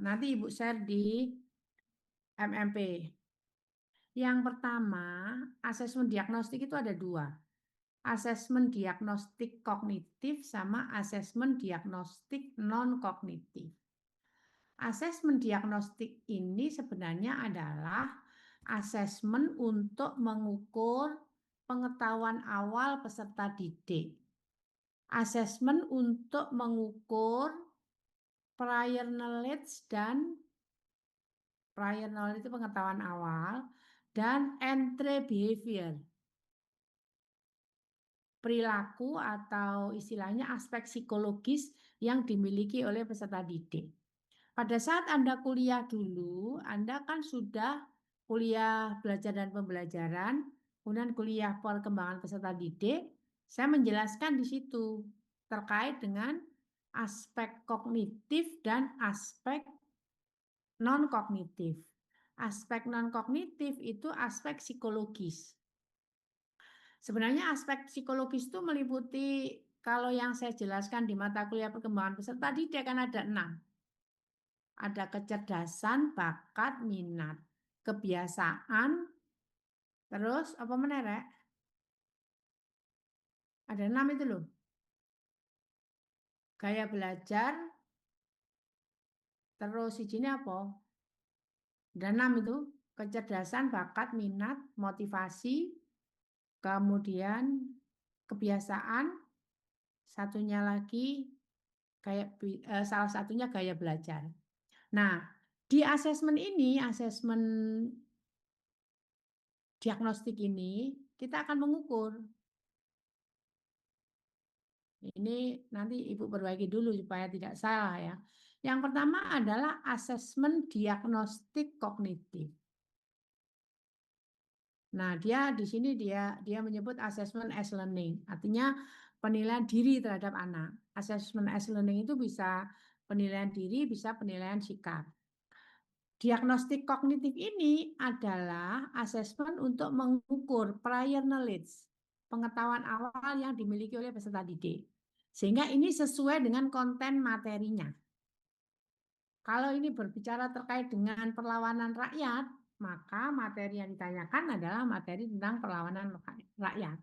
nanti Ibu share di MMP. Yang pertama, asesmen diagnostik itu ada dua. Asesmen diagnostik kognitif sama asesmen diagnostik non-kognitif. Asesmen diagnostik ini sebenarnya adalah asesmen untuk mengukur pengetahuan awal peserta didik. Asesmen untuk mengukur prior knowledge itu pengetahuan awal dan entry behavior, perilaku atau istilahnya aspek psikologis yang dimiliki oleh peserta didik. Pada saat Anda kuliah dulu, Anda kan sudah kuliah belajar dan pembelajaran, kemudian kuliah perkembangan peserta didik. Saya menjelaskan di situ terkait dengan aspek kognitif dan aspek non-kognitif. Aspek non-kognitif itu aspek psikologis. Sebenarnya aspek psikologis itu meliputi, kalau yang saya jelaskan di mata kuliah perkembangan peserta didik kan ada 6. Ada kecerdasan, bakat, minat, kebiasaan, terus apa menerek? Ada 6 itu loh. Gaya belajar, terus izinnya apa? Ada 6 itu, kecerdasan, bakat, minat, motivasi, kemudian kebiasaan, satunya lagi salah satunya gaya belajar. Nah, di asesmen ini, asesmen diagnostik ini, kita akan mengukur. Ini nanti Ibu perbaiki dulu supaya tidak salah ya. Yang pertama adalah asesmen diagnostik kognitif. Nah, dia di sini dia menyebut asesmen as learning, artinya penilaian diri terhadap anak. Asesmen as learning itu bisa penilaian diri, bisa penilaian sikap. Diagnostik kognitif ini adalah asesmen untuk mengukur prior knowledge, pengetahuan awal yang dimiliki oleh peserta didik. Sehingga ini sesuai dengan konten materinya. Kalau ini berbicara terkait dengan perlawanan rakyat, maka materi yang ditanyakan adalah materi tentang perlawanan rakyat.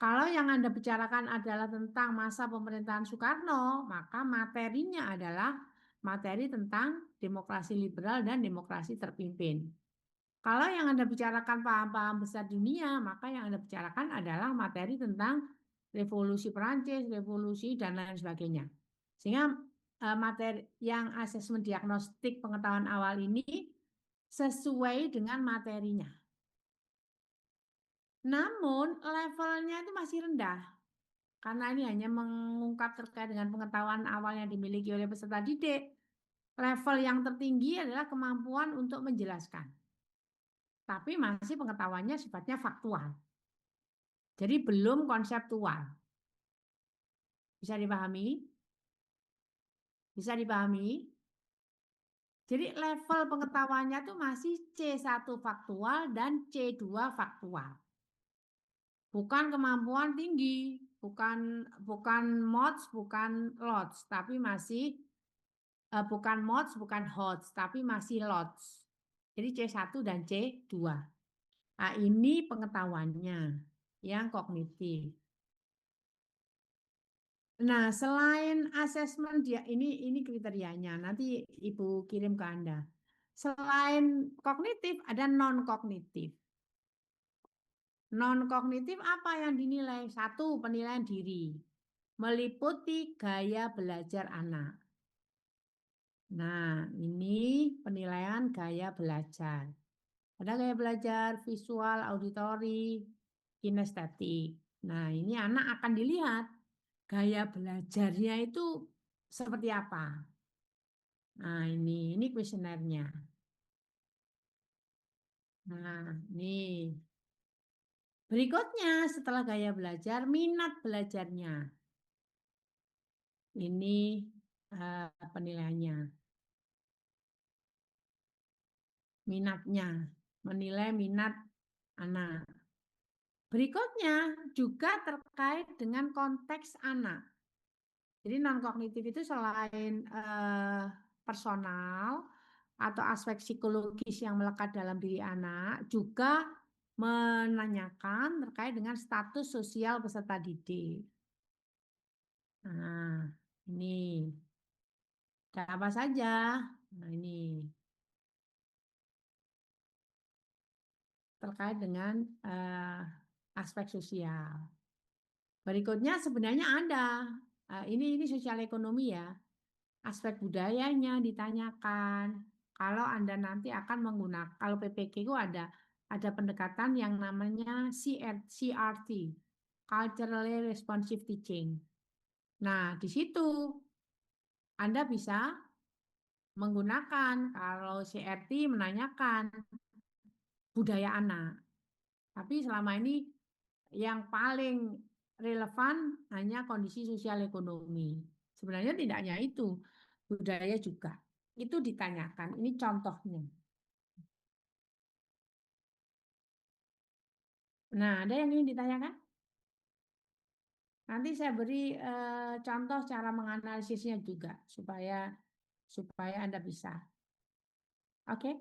Kalau yang Anda bicarakan adalah tentang masa pemerintahan Soekarno, maka materinya adalah materi tentang demokrasi liberal dan demokrasi terpimpin. Kalau yang Anda bicarakan paham-paham besar dunia, maka yang Anda bicarakan adalah materi tentang revolusi Perancis, revolusi, dan lain sebagainya. Sehingga materi yang asesmen diagnostik pengetahuan awal ini sesuai dengan materinya. Namun levelnya itu masih rendah. Karena ini hanya mengungkap terkait dengan pengetahuan awal yang dimiliki oleh peserta didik. Level yang tertinggi adalah kemampuan untuk menjelaskan. Tapi masih pengetahuannya sifatnya faktual. Jadi belum konseptual. Bisa dipahami? Bisa dipahami? Jadi level pengetahuannya itu masih C1 faktual dan C2 faktual. Bukan kemampuan tinggi, bukan MOTS, bukan LOTS, tapi masih bukan MOTS, bukan HOTS, tapi masih LOTS. Jadi C1 dan C2. Nah, ini pengetahuannya yang kognitif. Nah, selain asesmen dia ini kriterianya, nanti Ibu kirim ke Anda. Selain kognitif ada non kognitif. Non kognitif apa yang dinilai? Satu, penilaian diri. Meliputi gaya belajar anak. Nah, ini penilaian gaya belajar. Ada gaya belajar visual, auditori, kinestetik. Nah, ini anak akan dilihat gaya belajarnya itu seperti apa. Nah, ini kuesionernya. Nah, ini. Berikutnya setelah gaya belajar, minat belajarnya. Ini penilaiannya. Minatnya, menilai minat anak. Berikutnya juga terkait dengan konteks anak. Jadi non kognitif itu selain personal atau aspek psikologis yang melekat dalam diri anak, juga menanyakan terkait dengan status sosial peserta didik. Nah, ini ada apa saja? Nah, ini terkait dengan aspek sosial. Berikutnya sebenarnya ada. Ini sosial ekonomi ya. Aspek budayanya ditanyakan. Kalau Anda nanti akan menggunakan, kalau PPK itu ada pendekatan yang namanya CRT, Culturally Responsive Teaching. Nah, di situ Anda bisa menggunakan, kalau CRT menanyakan budaya anak. Tapi selama ini yang paling relevan hanya kondisi sosial ekonomi. Sebenarnya tidak hanya itu, budaya juga. Itu ditanyakan, ini contohnya. Nah, ada yang ingin ditanyakan? Nanti saya beri contoh cara menganalisisnya juga supaya Anda bisa. Oke?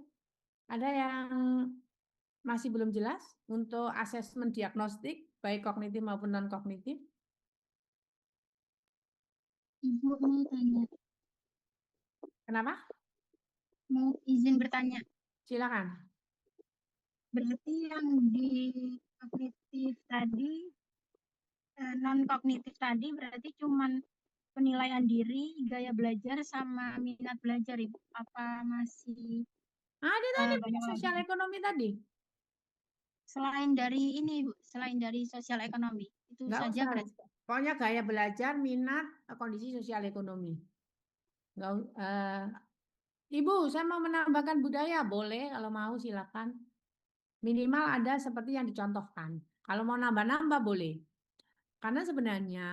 Ada yang masih belum jelas untuk asesmen diagnostik baik kognitif maupun non kognitif? Ibu mau tanya. Kenapa? Mau izin bertanya. Silakan. Berarti yang di kognitif tadi, non kognitif tadi berarti cuman penilaian diri, gaya belajar, sama minat belajar, Ibu. Apa masih Ada tadi banyak sosial lagi? ekonomi tadi. Selain dari ini, Bu, selain dari sosial ekonomi, itu Nggak saja usah. berarti. Pokoknya gaya belajar, minat, kondisi sosial ekonomi. Nggak, Ibu, saya mau menambahkan budaya. Boleh, kalau mau silakan. Minimal ada seperti yang dicontohkan. Kalau mau nambah-nambah boleh. Karena sebenarnya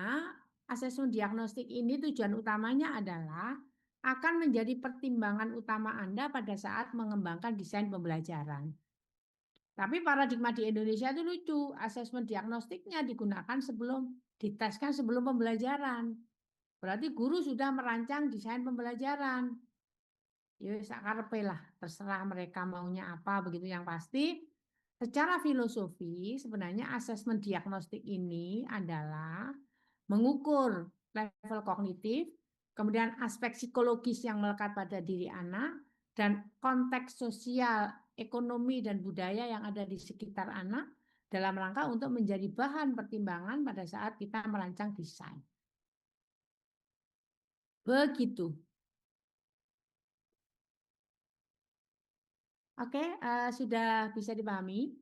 asesmen diagnostik ini tujuan utamanya adalah akan menjadi pertimbangan utama Anda pada saat mengembangkan desain pembelajaran. Tapi paradigma di Indonesia itu lucu, asesmen diagnostiknya digunakan sebelum diteskan sebelum pembelajaran. Berarti guru sudah merancang desain pembelajaran. Ya sakarepe lah, terserah mereka maunya apa begitu. Yang pasti secara filosofi sebenarnya asesmen diagnostik ini adalah mengukur level kognitif, kemudian aspek psikologis yang melekat pada diri anak, dan konteks sosial, ekonomi, dan budaya yang ada di sekitar anak dalam rangka untuk menjadi bahan pertimbangan pada saat kita merancang desain. Begitu. Oke, sudah bisa dipahami?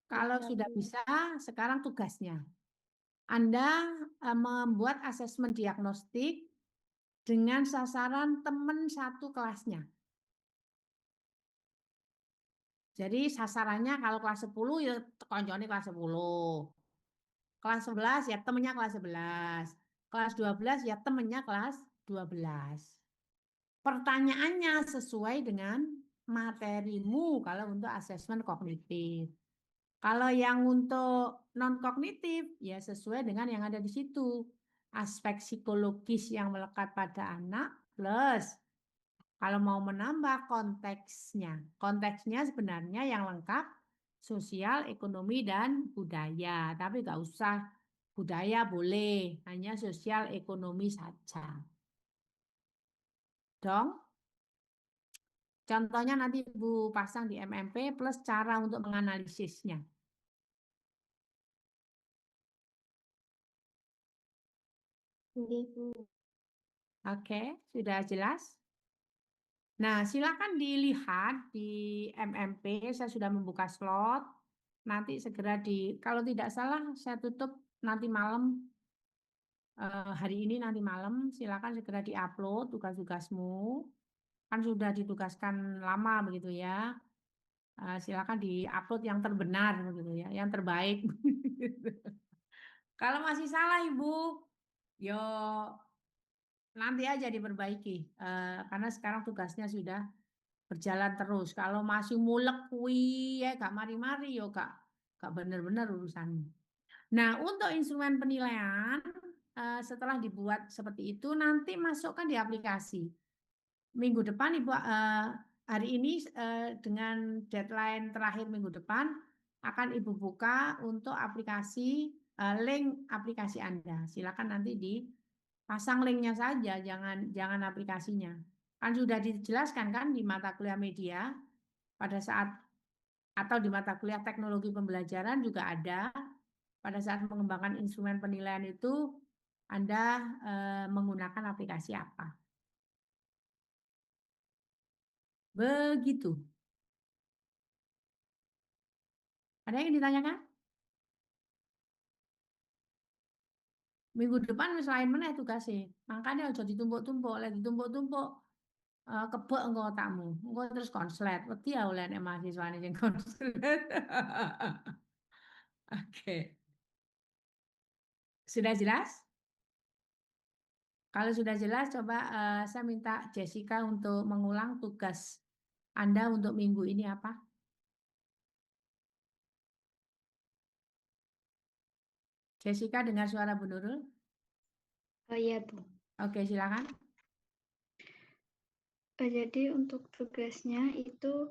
Kalau sudah bisa, sekarang tugasnya. Anda membuat asesmen diagnostik dengan sasaran teman satu kelasnya. Jadi sasarannya kalau kelas 10 ya konjone kelas 10. Kelas 11 ya temennya kelas 11. Kelas 12 ya temennya kelas 12. Pertanyaannya sesuai dengan materimu kalau untuk asesmen kognitif. Kalau yang untuk non kognitif ya sesuai dengan yang ada di situ. Aspek psikologis yang melekat pada anak plus kalau mau menambah konteksnya. Konteksnya sebenarnya yang lengkap sosial, ekonomi, dan budaya. Tapi nggak usah budaya boleh, hanya sosial ekonomi saja. Dong? Contohnya nanti Ibu pasang di MMP plus cara untuk menganalisisnya. Oke, sudah jelas? Nah, silakan dilihat di MMP, saya sudah membuka slot. Nanti segera kalau tidak salah saya tutup nanti malam, hari ini nanti malam, silakan segera diupload tugas-tugasmu. Kan sudah ditugaskan lama begitu ya. Silakan diupload yang terbenar begitu ya, yang terbaik. Kalau masih salah Ibu, yo nanti aja diperbaiki. Karena sekarang tugasnya sudah berjalan terus. Kalau masih mulek kui ya gak mari-mari yo gak bener-bener urusannya. Nah, untuk instrumen penilaian setelah dibuat seperti itu nanti masukkan di aplikasi. Minggu depan Ibu hari ini dengan deadline terakhir minggu depan akan Ibu buka untuk aplikasi link aplikasi Anda. Silakan nanti dipasang linknya saja, jangan aplikasinya. Kan sudah dijelaskan kan di mata kuliah media pada saat atau di mata kuliah teknologi pembelajaran juga ada pada saat mengembangkan instrumen penilaian itu Anda menggunakan aplikasi apa. Begitu. Ada yang ditanyakan? Minggu depan wis lain meneh tugasnya. Makanya aja ditumpuk-tumpuk, lek ditumpuk-tumpuk kebek engko otakmu. Engko terus konslet. Wedi ya oleh nek mahasiswane sing konslet. Oke. Sudah jelas? Kalau sudah jelas, coba saya minta Jessica untuk mengulang tugas Anda untuk minggu ini apa? Jessica dengar suara Bu Nurul? Oh iya, Bu. Oke, silakan. Jadi untuk tugasnya itu